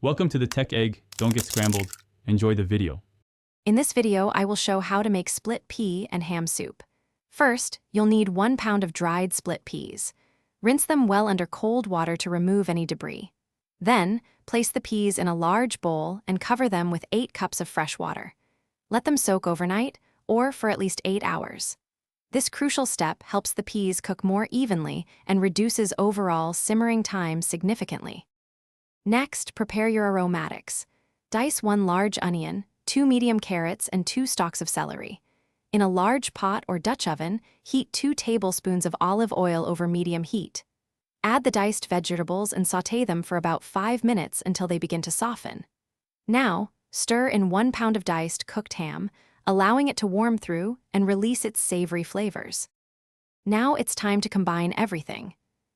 Welcome to the Tech Egg. Don't get scrambled. Enjoy the video. In this video, I will show how to make split pea and ham soup. First, you'll need 1 pound of dried split peas. Rinse them well under cold water to remove any debris. Then, place the peas in a large bowl and cover them with 8 cups of fresh water. Let them soak overnight, or for at least 8 hours. This crucial step helps the peas cook more evenly and reduces overall simmering time significantly. Next, prepare your aromatics. Dice 1 large onion, 2 medium carrots, and 2 stalks of celery. In a large pot or Dutch oven, heat 2 tablespoons of olive oil over medium heat. Add the diced vegetables and sauté them for about 5 minutes until they begin to soften. Now, stir in 1 pound of diced cooked ham, allowing it to warm through and release its savory flavors. Now it's time to combine everything.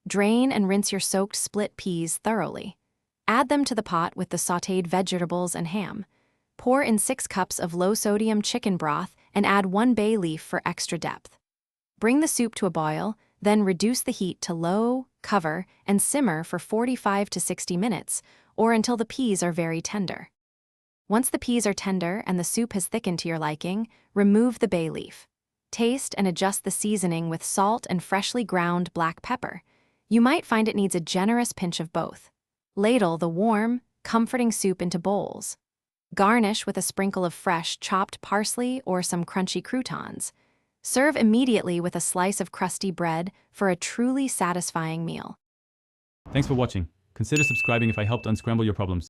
Drain and rinse your soaked split peas thoroughly. Add them to the pot with the sautéed vegetables and ham. Pour in 6 cups of low-sodium chicken broth and add 1 bay leaf for extra depth. Bring the soup to a boil, then reduce the heat to low, cover, and simmer for 45 to 60 minutes, or until the peas are very tender. Once the peas are tender and the soup has thickened to your liking, remove the bay leaf. Taste and adjust the seasoning with salt and freshly ground black pepper. You might find it needs a generous pinch of both. Ladle the warm, comforting soup into bowls. Garnish with a sprinkle of fresh chopped parsley or some crunchy croutons. Serve immediately with a slice of crusty bread for a truly satisfying meal. Thanks for watching. Consider subscribing if I helped unscramble your problems.